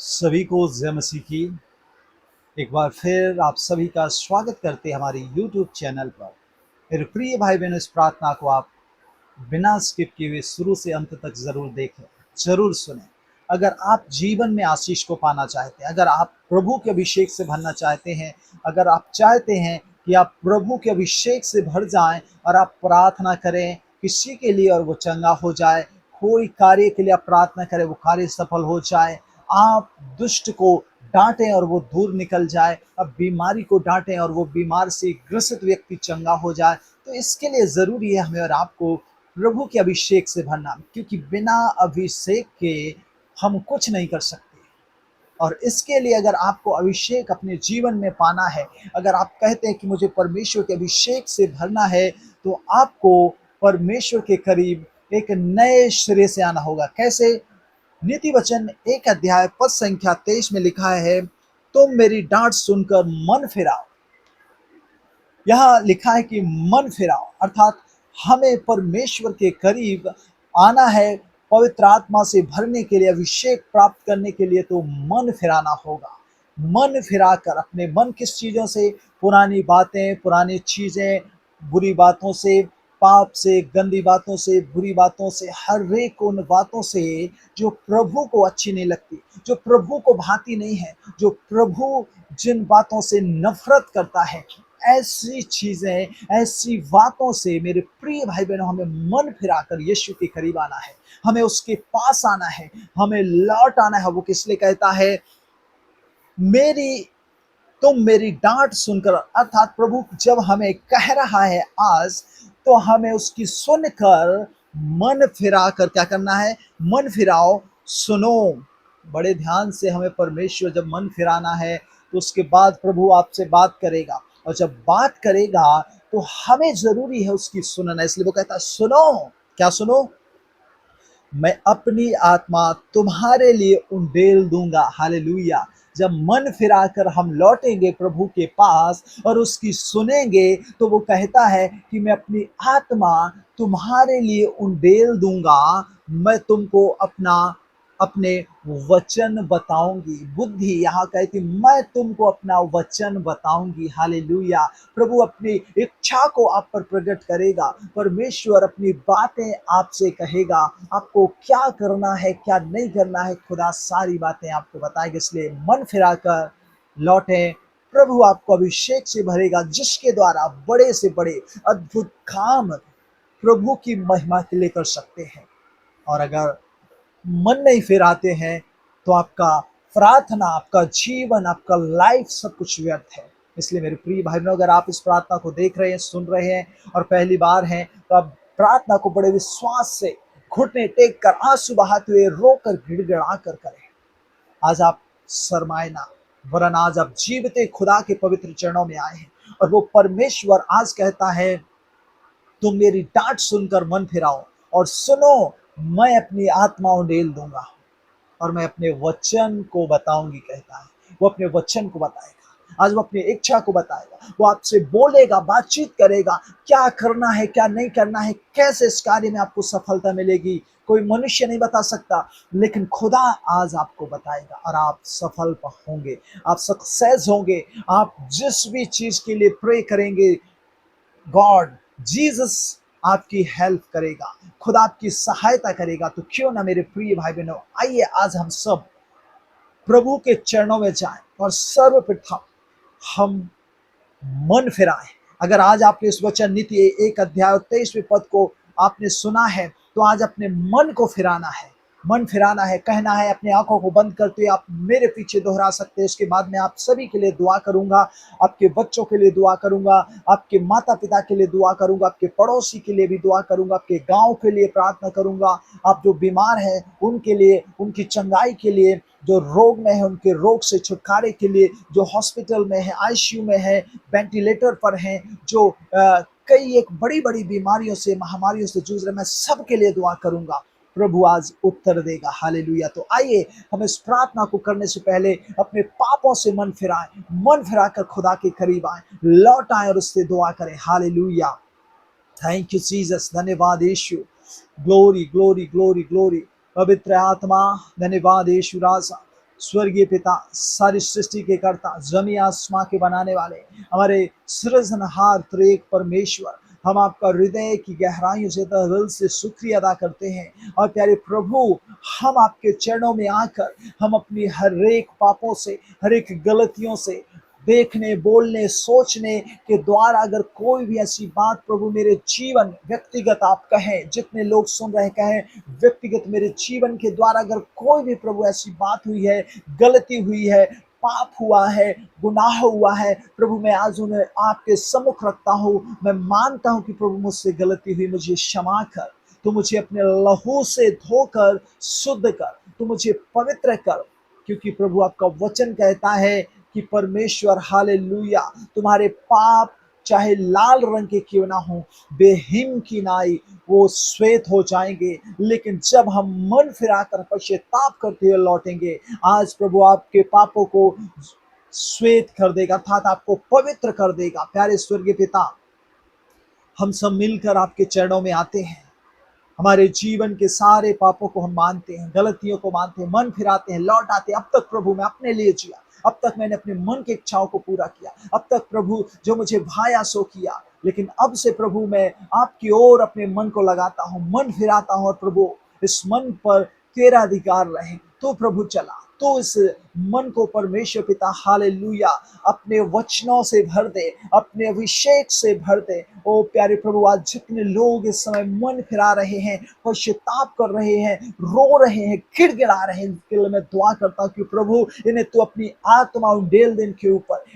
सभी को जय मसीह की एक बार फिर आप सभी का स्वागत करते हैं हमारे YouTube चैनल पर। मेरे प्रिय भाई बहनों, इस प्रार्थना को आप बिना स्किप किए हुए शुरू से अंत तक जरूर देखें, जरूर सुने। अगर आप जीवन में आशीष को पाना चाहते हैं, अगर आप प्रभु के अभिषेक से भरना चाहते हैं, अगर आप चाहते हैं कि आप प्रभु के अभिषेक से भर जाएं और आप प्रार्थना करें किसी के लिए और वो चंगा हो जाए, कोई कार्य के लिए आप प्रार्थना करें वो कार्य सफल हो जाए, आप दुष्ट को डांटें और वो दूर निकल जाए, अब बीमारी को डांटें और वो बीमार से ग्रसित व्यक्ति चंगा हो जाए, तो इसके लिए ज़रूरी है हमें और आपको प्रभु के अभिषेक से भरना, क्योंकि बिना अभिषेक के हम कुछ नहीं कर सकते। और इसके लिए अगर आपको अभिषेक अपने जीवन में पाना है, अगर आप कहते हैं कि मुझे परमेश्वर के अभिषेक से भरना है, तो आपको परमेश्वर के करीब एक नए सिरे से आना होगा। कैसे? नीति वचन 1 अध्याय पद संख्या 23 में लिखा है, तुम मेरी डांट सुनकर मन फिराओ। यहाँ लिखा है कि मन फिराओ, अर्थात हमें परमेश्वर के करीब आना है, पवित्र आत्मा से भरने के लिए, अभिषेक प्राप्त करने के लिए तो मन फिराना होगा। मन फिराकर अपने मन किस चीज़ों से? पुरानी बातें, पुरानी चीज़ें, बुरी बातों से, पाप से, गंदी बातों से, बुरी बातों से, हर एक उन बातों से जो प्रभु को अच्छी नहीं लगती, जो प्रभु को भाती नहीं है, जो प्रभु जिन बातों से नफरत करता है, ऐसी चीजें, ऐसी बातों से मेरे प्रिय भाई बहनों हमें मन फिराकर यीशु के करीब आना है, हमें उसके पास आना है, हमें लौट आना है। वो किस लिए कहता है, मेरी तुम मेरी डांट सुनकर, अर्थात प्रभु जब हमें कह रहा है आज, तो हमें उसकी सुनकर मन फिरा कर क्या करना है? मन फिराओ, सुनो। बड़े ध्यान से हमें परमेश्वर जब मन फिराना है, तो उसके बाद प्रभु आपसे बात करेगा, और जब बात करेगा तो हमें जरूरी है उसकी सुनना। इसलिए वो कहता है सुनो। क्या सुनो? मैं अपनी आत्मा तुम्हारे लिए उंडेल दूंगा। हालेलुया। जब मन फिराकर हम लौटेंगे प्रभु के पास और उसकी सुनेंगे, तो वो कहता है कि मैं अपनी आत्मा तुम्हारे लिए उंडेल दूंगा, मैं तुमको अपना अपने वचन बताऊंगी। बुद्धि यहाँ कहती, मैं तुमको अपना वचन बताऊंगी। हालेलुया। प्रभु अपनी इच्छा को आप पर प्रकट करेगा, परमेश्वर अपनी बातें आपसे कहेगा, आपको क्या करना है क्या नहीं करना है, खुदा सारी बातें आपको बताएगा। इसलिए मन फिराकर लौटें, प्रभु आपको अभिषेक से भरेगा, जिसके द्वारा बड़े से बड़े अद्भुत काम प्रभु की महिमा के लिए कर सकते हैं। और अगर मन नहीं फिराते हैं, तो आपका प्रार्थना, आपका जीवन, आपका लाइफ सब कुछ व्यर्थ है। इसलिए मेरे प्रिय भाई बहनों, अगर आप इस प्रार्थना को देख रहे हैं, सुन रहे हैं और पहली बार हैं, तो आप प्रार्थना को बड़े विश्वास से घुटने टेक कर, आंसू बहाते हुए, रोकर, गिड़गिड़ा कर करें। आज आप शरमाए ना, वरन आज आप जीवते खुदा के पवित्र चरणों में आए हैं, और वो परमेश्वर आज कहता है, तुम मेरी डांट सुनकर मन फिराओ और सुनो, मैं अपनी आत्मा उंडेल दूंगा और मैं अपने वचन को बताऊंगी। कहता है वो अपने वचन को बताएगा, आज वो अपनी इच्छा को बताएगा, वो आपसे बोलेगा, बातचीत करेगा, क्या करना है क्या नहीं करना है, कैसे इस कार्य में आपको सफलता मिलेगी। कोई मनुष्य नहीं बता सकता, लेकिन खुदा आज आपको बताएगा और आप सफल होंगे, आप सक्सेस होंगे। आप जिस भी चीज के लिए प्रे करेंगे, गॉड, जीसस आपकी हेल्प करेगा, खुदा आपकी सहायता करेगा। तो क्यों ना मेरे प्रिय भाई बहनों, आइए आज हम सब प्रभु के चरणों में जाएं और सर्वप्रथम हम मन फिराएं। अगर आज आपने इस वचन नीति 1 अध्याय 23वें पद को आपने सुना है, तो आज अपने मन को फिराना है, मन फिराना है, कहना है। अपनी आंखों को बंद करते हुए आप मेरे पीछे दोहरा सकते हैं। उसके बाद मैं आप सभी के लिए दुआ करूंगा, आपके बच्चों के लिए दुआ करूंगा, आपके माता पिता के लिए दुआ करूंगा, आपके पड़ोसी के लिए भी दुआ करूंगा, आपके गांव के लिए प्रार्थना करूंगा। आप जो बीमार हैं उनके लिए, उनकी चंगाई के लिए, जो रोग में है उनके रोग से छुटकारे के लिए, जो हॉस्पिटल में है, आईसीयू में है, वेंटिलेटर पर हैं, जो कई एक बड़ी बड़ी बीमारियों से, महामारियों से जूझ रहे, मैं सबके लिए दुआ करूंगा। प्रभु आज उत्तर देगा। हालेलुया। तो आइए हम इस प्रार्थना को करने से पहले अपने पापों से मन फिराएं, मन फिराकर खुदा के करीब आए, लौट आए और उससे दुआ करें। हालेलुया। Thank you Jesus. धन्यवाद यीशु। Glory glory glory glory. पवित्र आत्मा, धन्यवाद यीशु राजा। स्वर्गीय पिता, सारी सृष्टि के कर्ता, जमी आसमां के बनाने वाले, हमारे सृजनहार त्रिएक परमेश्वर, हम आपका हृदय की गहराइयों से तहे दिल से शुक्रिया अदा करते हैं। और प्यारे प्रभु, हम आपके चरणों में आकर हम अपनी हर एक पापों से, हर एक गलतियों से, देखने, बोलने, सोचने के द्वारा अगर कोई भी ऐसी बात प्रभु मेरे जीवन व्यक्तिगत आप कहें, जितने लोग सुन रहे कहें, व्यक्तिगत मेरे जीवन के द्वारा अगर कोई भी प्रभु ऐसी बात हुई है, गलती हुई है, पाप हुआ है, गुनाह हुआ है, प्रभु मैं आज उन्हें आपके सम्मुख रखता हूँ। मैं मानता हूँ कि प्रभु मुझसे गलती हुई, मुझे क्षमा कर। तू मुझे अपने लहू से धोकर शुद्ध कर, तू मुझे पवित्र कर, क्योंकि प्रभु आपका वचन कहता है कि परमेश्वर हालेलुया, तुम्हारे पाप चाहे लाल रंग के क्यों ना हो, बेहिम की नाई वो श्वेत हो जाएंगे, लेकिन जब हम मन फिराकर पश्चाताप करते हुए लौटेंगे, आज प्रभु आपके पापों को श्वेत कर देगा, अर्थात आपको पवित्र कर देगा। प्यारे स्वर्गीय पिता, हम सब मिलकर आपके चरणों में आते हैं, हमारे जीवन के सारे पापों को हम मानते हैं, गलतियों को मानते हैं, मन फिराते हैं, लौट आते हैं। अब तक प्रभु मैं अपने लिए जिया, अब तक मैंने अपने मन की इच्छाओं को पूरा किया, अब तक प्रभु जो मुझे भाया सो किया, लेकिन अब से प्रभु मैं आपकी ओर अपने मन को लगाता हूँ, मन फिराता हूँ। और प्रभु इस मन पर तेरा अधिकार रहे, तो प्रभु चला, तो इस मन को परमेश्वर पिता हालेलुया अपने वचनों से भर दे, अपने अभिषेक से भर दे। ओ प्यारे प्रभु, आज जितने लोग इस समय मन फिरा रहे हैं, पश्चाताप कर रहे हैं, रो रहे हैं, गिड़गिड़ा रहे हैं, इनके लिए मैं दुआ करता हूँ कि प्रभु इन्हें तू अपनी आत्मा उंडेल दे,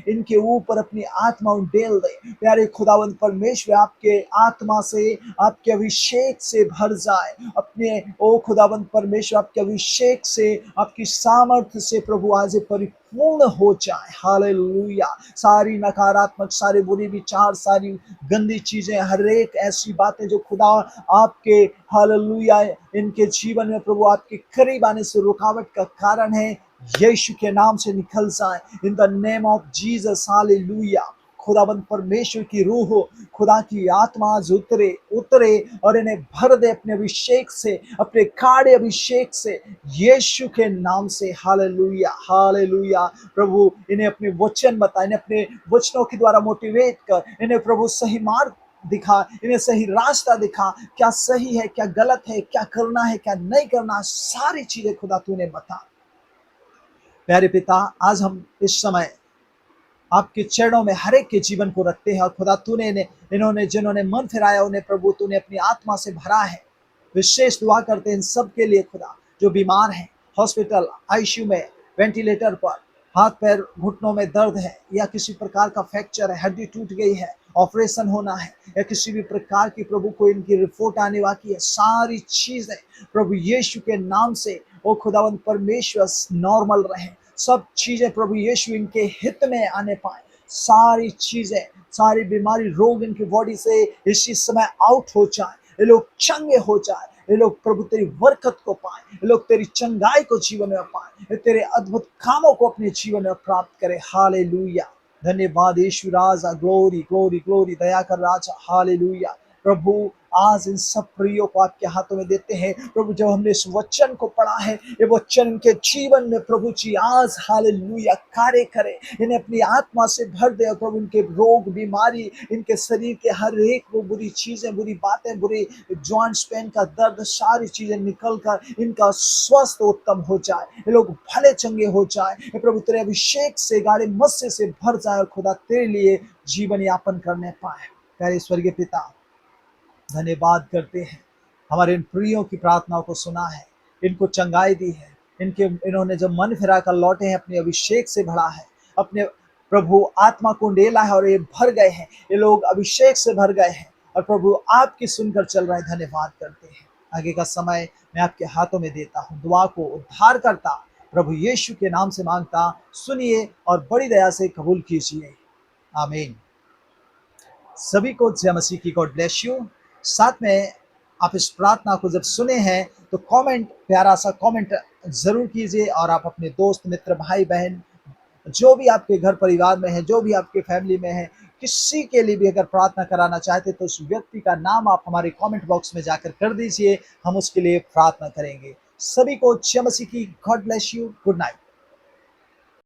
इनके ऊपर अपनी आत्मा उंडेल दे। प्यारे खुदावंद परमेश्वर, आपके आत्मा से, आपके अभिषेक से भर जाए, अपने ओ खुदावंद परमेश्वर आपके अभिषेक से, आपकी सामर्थ्य से प्रभु आज परिपूर्ण हो जाए। हालेलुया। सारी नकारात्मक, सारे बुरे विचार, सारी गंदी चीजें, हर एक ऐसी बातें जो खुदा आपके हालेलुया इनके जीवन में प्रभु आपके करीब आने से रुकावट का कारण है, यीशु के नाम से निकल जाए, in the name of Jesus. Hallelujah. खुदाबंद परमेश्वर की रूह हो, खुदा की आत्मा आज उतरे उतरे और इन्हें भर दे अपने अभिषेक से, अपने काड़े अभिषेक से, यीशु के नाम से। Hallelujah hallelujah. प्रभु इन्हें अपने वचन बता, इन्हें अपने वचनों के द्वारा मोटिवेट कर, इन्हें प्रभु सही मार्ग दिखा, इन्हें सही रास्ता दिखा, क्या सही है, क्या गलत है, क्या करना है, क्या नहीं करना, सारी चीजें खुदा तूने बता। प्यारे पिता, आज हम इस समय आपके चरणों में हर एक के जीवन को रखते हैं, और खुदा तूने इन्होंने जिन्होंने मन फिराया उन्हें प्रभु तूने अपनी आत्मा से भरा है। विशेष दुआ करते हैं इन सब के लिए खुदा, जो बीमार हैं, हॉस्पिटल आईसीयू में, वेंटिलेटर पर, हाथ पैर घुटनों में दर्द है, या किसी प्रकार का फ्रैक्चर है, हड्डी टूट गई है, ऑपरेशन होना है, या किसी भी प्रकार की प्रभु को इनकी रिपोर्ट आने बाकी है, सारी चीजें प्रभु यीशु के नाम से ओ खुदावंद परमेश्वर नॉर्मल रहे। सब चीजें प्रभु यीशु इनके हित में आने पाए, सारी चीजें, सारी बीमारी, रोग इनकी बॉडी से इसी समय आउट हो जाए, ये लोग चंगे हो जाए, ये लोग प्रभु तेरी बरकत को पाए, ये लोग तेरी चंगाई को जीवन में पाए, ये तेरे अद्भुत कामों को अपने जीवन में प्राप्त करे। हालेलुया। धन्यवाद यीशु राजा, ग्लोरी ग्लोरी ग्लोरी, दया कर राजा। हालेलुया। प्रभु आज इन सब प्रियों को आपके हाथों में देते हैं प्रभु। जब हमने इस वचन को पढ़ा है, ये वचन इनके जीवन में प्रभु जी आज हालेलुया कार्य करे, इन्हें अपनी आत्मा से भर दे। और प्रभु इनके रोग, बीमारी, इनके शरीर के हर एक वो बुरी चीजें, बुरी बातें, बुरी जॉइंट्स पेन का दर्द, सारी चीजें निकल कर इनका स्वस्थ उत्तम हो जाए, ये लोग भले चंगे हो जाए, ये प्रभु तेरे अभिषेक से, गाढ़े मस्से से भर जाए, और खुदा तेरे लिए जीवन यापन करने पाए। प्यारे स्वर्गीय पिता, धन्यवाद करते हैं, हमारे इन प्रियों की प्रार्थनाओं को सुना है, इनको चंगाई दी है, इन्होंने जब मन फिरा कर लौटे हैं, अपने अभिषेक से भरा है, अपने प्रभु आत्मा को डेला है, और ये भर गए हैं, ये लोग अभिषेक से भर गए हैं, और प्रभु आपकी सुनकर चल रहे हैं। धन्यवाद करते हैं। आगे का समय मैं आपके हाथों में देता हूँ, दुआ को उद्धार करता प्रभु यीशु के नाम से मांगता, सुनिए और बड़ी दया से कबूल कीजिए। आमीन। सभी को जय मसीह की, गॉड ब्लेस यू। साथ में आप इस प्रार्थना को जब सुने हैं तो कमेंट, प्यारा सा कमेंट जरूर कीजिए, और आप अपने दोस्त, मित्र, भाई बहन, जो भी आपके घर परिवार में है, जो भी आपके फैमिली में है, किसी के लिए भी अगर प्रार्थना कराना चाहते तो उस व्यक्ति का नाम आप हमारे कमेंट बॉक्स में जाकर कर दीजिए, हम उसके लिए प्रार्थना करेंगे। सभी को जय मसीह की, God bless you, good night.